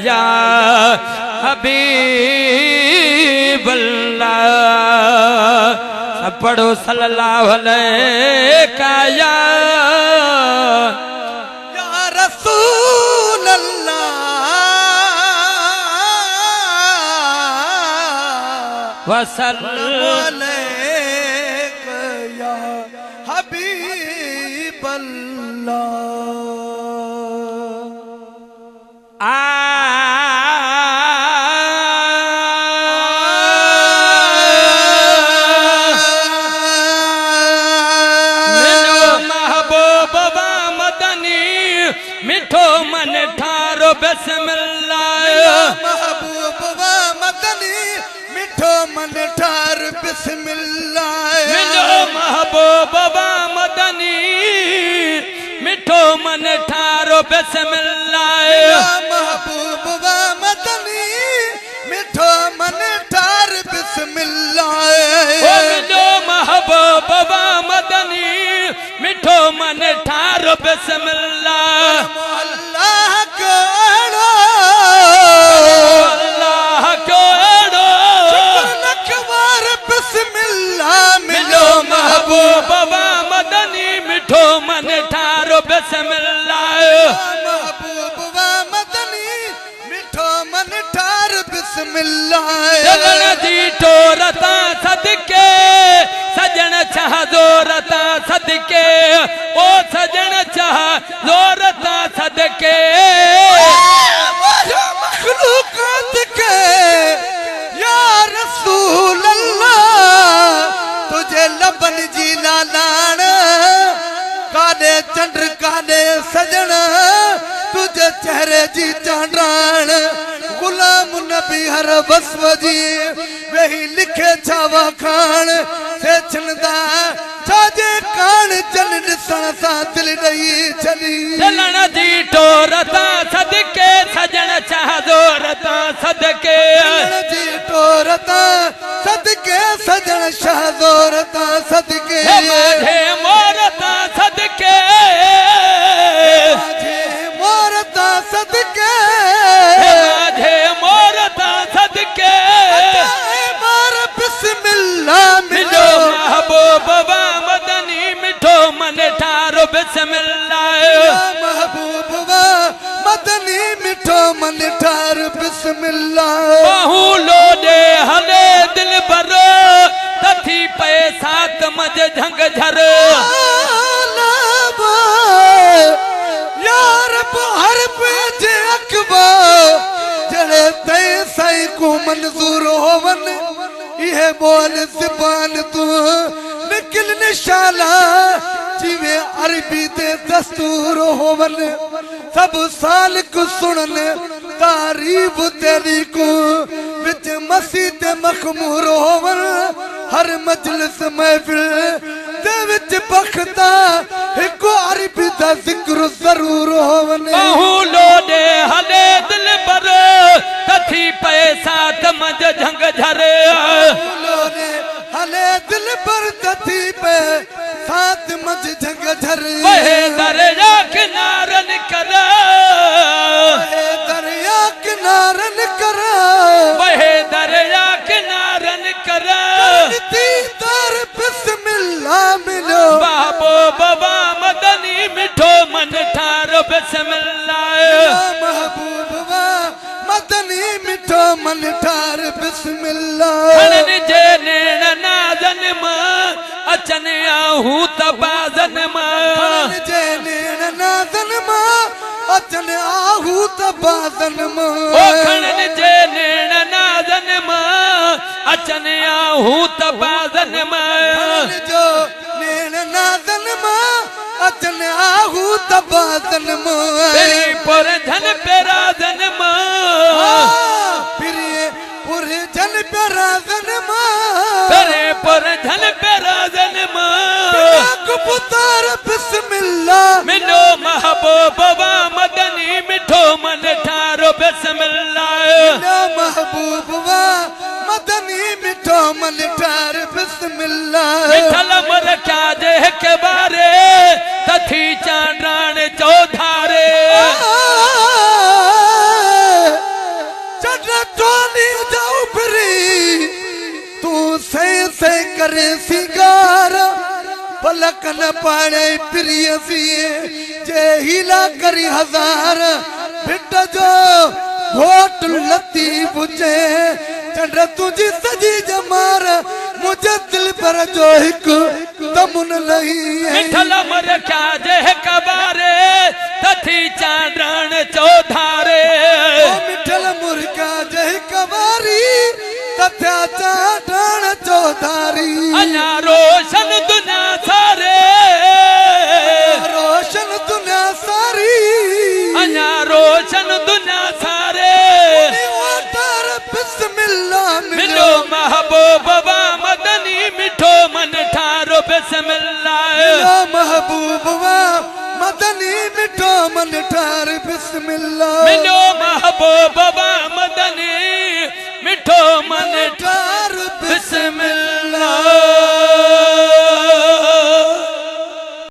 या हबीब अल्लाह पढ़ो सल्लल्लाहु अलैहि या रसूल अल्लाह वसल्लम अलैका या हबीब अल्लाह। मिठो मन ठारो बिस्मिल्लाह महबूब व मदनी मिठो मन ठार बिस्मिल्लाह। मिलो महबूब व मदनी मिठो मन ठारो बिस्मिल्लाह। महबूब व मदनी मिठो मन ठार बिस्मिल्लाह। मिलो महबूब व मदनी मिठो मन ठारो बिस्मिल्लाह। अल्लाह को अल्लाह को नखवार बिस्मिल्लाह। मिलो महबूब व मदनी मिठो मन ठारो बिस्मिल्लाह। महबूब व मदनी मिठो मन ठार बिस्मिल्लाह। चलन जी टोरता सदके सजन चाह जोरता सदके ओ सजन चाह जोरता सदके मखलूकात के या रसूल अल्लाह तुझे लबन जी लालान कादे चंद्र कादे सजन तुझे चेहरे जी चांडान गुलाम नबी हर बसव जी वही लिखे छावा खान से छनदा छाजे कान चन दिसण सा दिल रही चली। चलन जी टोरता सदके सजन चाह जोरता सदके जी टोरता सदके सजन शाह जोरता सदके माझे मोरता सदके माझे मोरता सदके माझे मोरता सदके मार बिस्मिल्लाह। मिलो महबूब व मदनी मिठो मन ठारो बिस्मिल्लाह। महबूब व मदनी मिठो मन ठार बिस्मिल्लाह। बाहू लोडे हले दिल भरो तथी पे सात मज झंग झर यार हर पेज अकबा जड़े ते साई को मंजूर होवन ये बोल ज़बान तू निकल निशाला जिवे अरबी दे दस्तूर होवन सब साल को सुनन तारीफ तेरी को विच मस्जिद मखमूर होवन हर मजलिस महफिल दे विच बखता एको अरबी दा जिक्र जरूर होवन। बाहू लोडे हले दिल भरो तथी पे सात मज झंग झर हले दिल पर तथी पे सात मज झंग झर वहे दरिया किनारन कर दरिया किनारन कर वहे दरिया किनारन कर दीदार बिस्मिल्लाह। मिलो महबूब व मदनी मिठो मन ठारो बिस्मिल्लाह। महबूब व मदनी मिठो मन ठार बिस्मिल्लाह। हलन जे नेण नाज़न मां अचन आहूं तबाज़न मां जे नेण नाज़न मां अचन आहूं तबाज़न मां ओ खणन जे नेण नाज़न मां अचन आहूं तबाज़न मां जो नेण नाज़न मां अचन आहूं तबाज़न मां तेरी पर धन पेराज़न मां फिरे पुर जन पेराज़न मां तेरे पर धन पेराज़न मां पुतार बिस्मिल्लाह। मिलो महबूब व मदनी मिठो मन ठारो बिस्मिल्लाह। महबूब व मदनी मिठो मन ठार बिस्मिल्लाह। मिठल मर क्या जे के बारे तथी चांडान चौधारे करे सिंगार पलकन पाणे प्रिय सिए जे हीला करी हजार भिट जो घोट लती बुझे चंड तुझी सजी जमार मुझे दिल पर जो हिक तमुन लही मिठल मर क्या जे कबारे तथी चांद्रण चौधारे मिठल मुर्गा जे कबारी तथ्या चांद्रण चौधारी अना रोशन दुनिया सारे रोशन दुनिया सारी अना रोशन दुनिया सारे बिस्मिल्लाह मिलो महबूब वा मदनी मिठो मन ठारो बिस्मिल्लाह मिलो महबूब वा मदनी मिठो मन ठार बिस्मिल्लाह मिलो महबूब वा मदनी मिठो मन